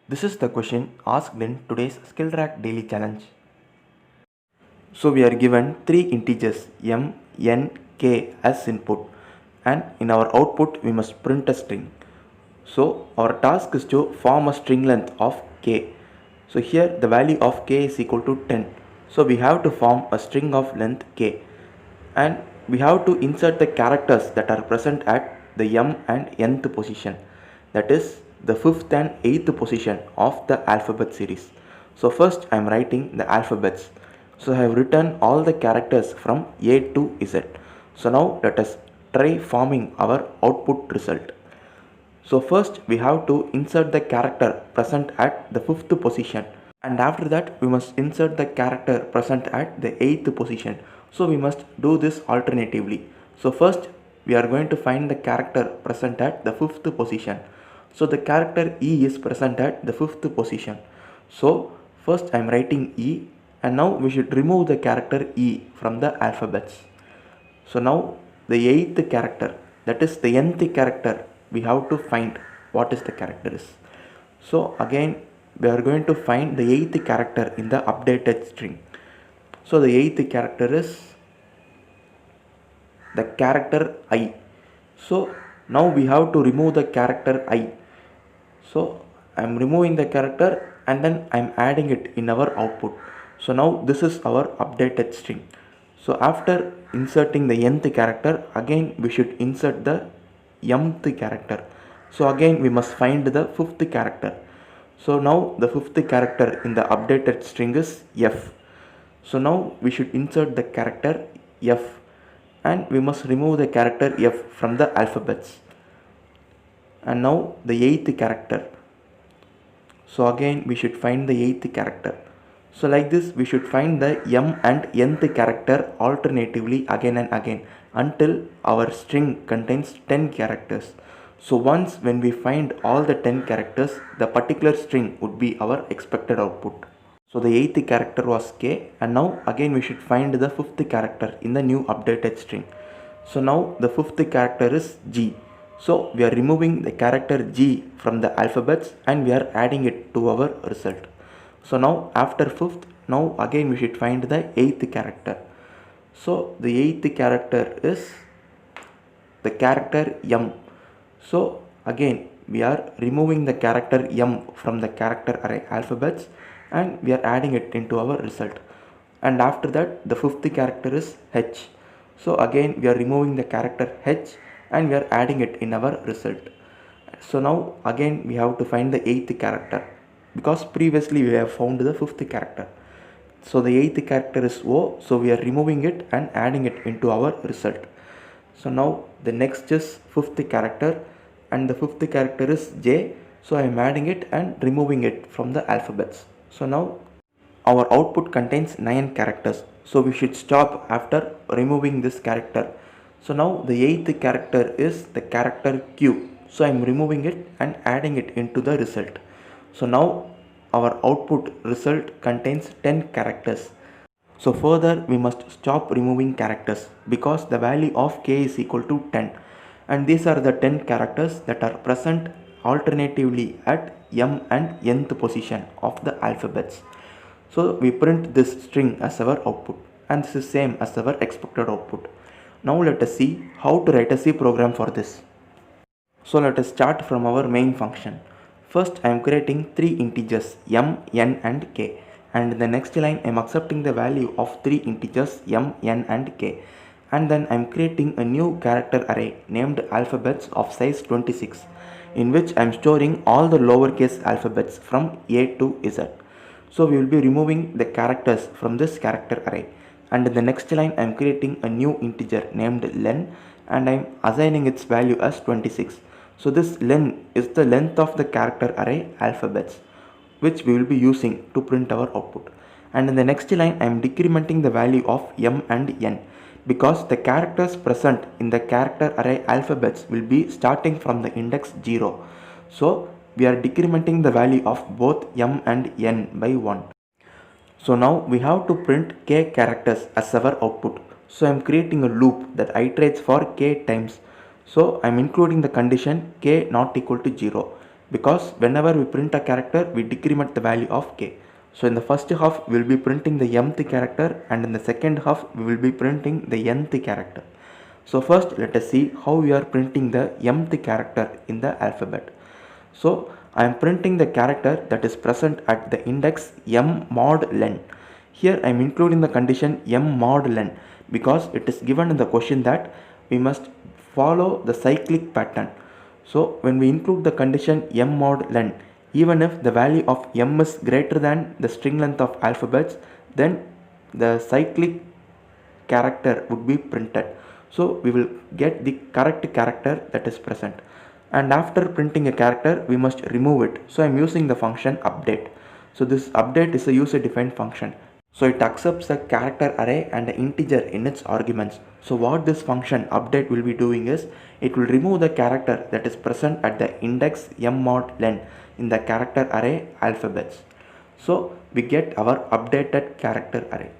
This is the question asked in today's SkillTrack Daily Challenge. So we are given three integers m, n, k as input, and in our output we must print a string. So our task is to form a string length of k. So here the value of k is equal to 10. So we have to form a string of length k, and we have to insert the characters that are present at the m and nth position, that is the 5th and 8th position of the alphabet series. So first I am writing the alphabets. So I have written all the characters from A to Z. So now let us try forming our output result. So first we have to insert the character present at the 5th position, and after that we must insert the character present at the 8th position. So we must do this alternatively. So first we are going to find the character present at the 5th position. So the character E is present at the 5th position. So first I am writing E, and now we should remove the character E from the alphabets. So now the 8th character, that is the nth character, we have to find what is the character is. So again we are going to find the 8th character in the updated string. So the 8th character is the character I. So now we have to remove the character I. So I am removing the character and then I am adding it in our output. So now this is our updated string. So after inserting the nth character, again we should insert the mth character. So again we must find the 5th character. So now the 5th character in the updated string is F. So now we should insert the character F, and we must remove the character F from the alphabets. And now the 8th character. So again we should find the 8th character. So like this we should find the m and nth character alternatively again and again until our string contains 10 characters. So once when we find all the 10 characters, the particular string would be our expected output. So the 8th character was k, and now again we should find the 5th character in the new updated string. So now the 5th character is G. So we are removing the character G from the alphabets and we are adding it to our result. So now after 5th, now again we should find the 8th character. So the 8th character is the character M. So again we are removing the character M from the character array alphabets and we are adding it into our result. And after that the 5th character is H. So again we are removing the character H and we are adding it in our result. So now again we have to find the 8th character, because previously we have found the 5th character. So the 8th character is O, so we are removing it and adding it into our result. So now the next is 5th character, and the 5th character is J, so I am adding it and removing it from the alphabets. So now our output contains 9 characters, so we should stop after removing this character. So now the 8th character is the character Q, so I am removing it and adding it into the result. So now our output result contains 10 characters. So further we must stop removing characters because the value of k is equal to 10, and these are the 10 characters that are present alternatively at m and nth position of the alphabets. So we print this string as our output, and this is same as our expected output. Now let us see how to write a C program for this. So let us start from our main function. First I am creating 3 integers m, n and k, and in the next line I am accepting the value of 3 integers m, n and k, and then I am creating a new character array named alphabets of size 26, in which I am storing all the lowercase alphabets from A to Z. So we will be removing the characters from this character array, and in the next line I am creating a new integer named len, and I am assigning its value as 26. So this len is the length of the character array alphabets, which we will be using to print our output. And in the next line I am decrementing the value of m and n, because the characters present in the character array alphabets will be starting from the index 0. So we are decrementing the value of both m and n by 1. So now we have to print k characters as our output. So I am creating a loop that iterates for k times. So I am including the condition k not equal to 0, because whenever we print a character, we decrement the value of k. So in the first half, we will be printing the mth character, and in the second half, we will be printing the nth character. So first, let us see how we are printing the mth character in the alphabet. So I am printing the character that is present at the index m mod len. Here I am including the condition m mod len because it is given in the question that we must follow the cyclic pattern. So when we include the condition m mod len, even if the value of m is greater than the string length of alphabets, then the cyclic character would be printed. So we will get the correct character that is present. And after printing a character, we must remove it. So I am using the function update. So this update is a user defined function. So it accepts a character array and an integer in its arguments. So what this function update will be doing is, it will remove the character that is present at the index m mod len in the character array alphabets. So we get our updated character array.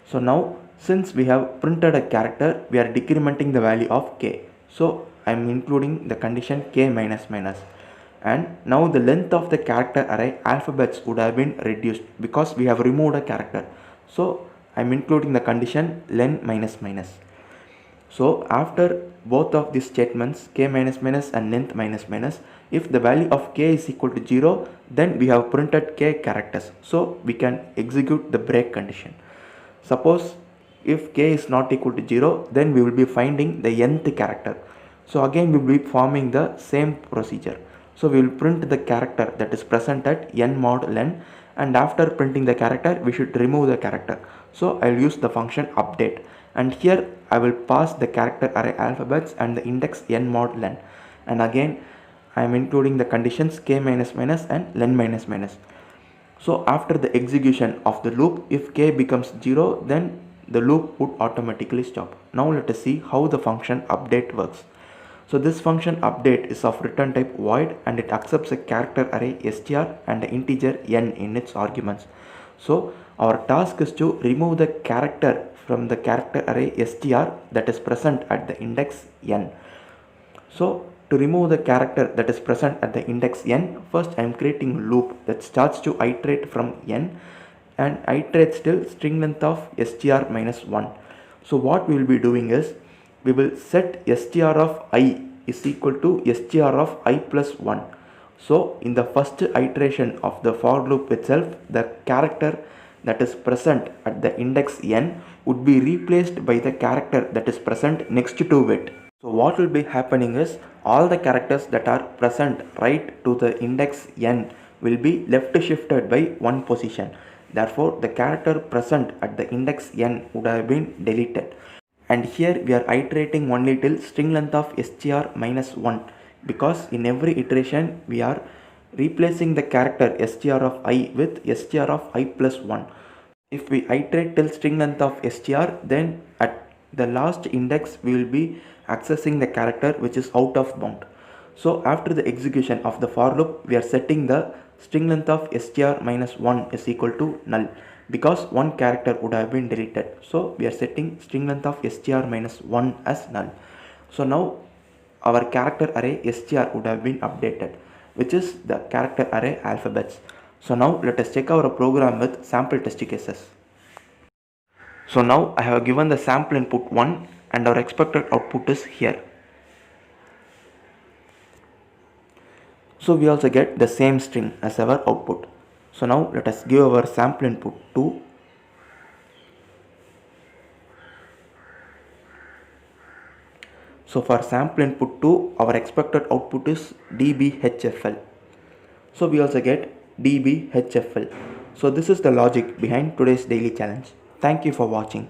So now since we have printed a character, we are decrementing the value of k. So I am including the condition k minus minus. And now the length of the character array alphabets would have been reduced because we have removed a character. So I am including the condition len minus minus. So after both of these statements, k minus minus and length minus minus, if the value of k is equal to 0, then we have printed k characters. So we can execute the break condition. Suppose if k is not equal to 0, then we will be finding the nth character. So again we will be forming the same procedure. So we will print the character that is present at n mod len, and after printing the character, we should remove the character. So I will use the function update, and here I will pass the character array alphabets and the index n mod len, and again I am including the conditions k minus minus and len minus minus. So after the execution of the loop, if k becomes 0, then the loop would automatically stop. Now let us see how the function update works. So this function update is of return type void, and it accepts a character array str and an integer n in its arguments. So our task is to remove the character from the character array str that is present at the index n. So to remove the character that is present at the index n, first I am creating a loop that starts to iterate from n and iterates till string length of str minus 1. So what we will be doing is, we will set str of I is equal to str of I plus 1. So in the first iteration of the for loop itself, the character that is present at the index n would be replaced by the character that is present next to it. So what will be happening is, all the characters that are present right to the index n will be left shifted by one position. Therefore the character present at the index n would have been deleted. And here we are iterating only till string length of str minus 1, because in every iteration we are replacing the character str of I with str of I plus 1. If we iterate till string length of str, then at the last index we will be accessing the character which is out of bound. So after the execution of the for loop, we are setting the string length of str minus 1 is equal to null, because one character would have been deleted. So we are setting string length of str minus 1 as null. So now our character array str would have been updated, which is the character array alphabets. So now let us check our program with sample test cases. So now I have given the sample input 1 and our expected output is here. So we also get the same string as our output. So now let us give our sample input 2. So for sample input 2, our expected output is dbhfl. So we also get dbhfl. So this is the logic behind today's daily challenge. Thank you for watching.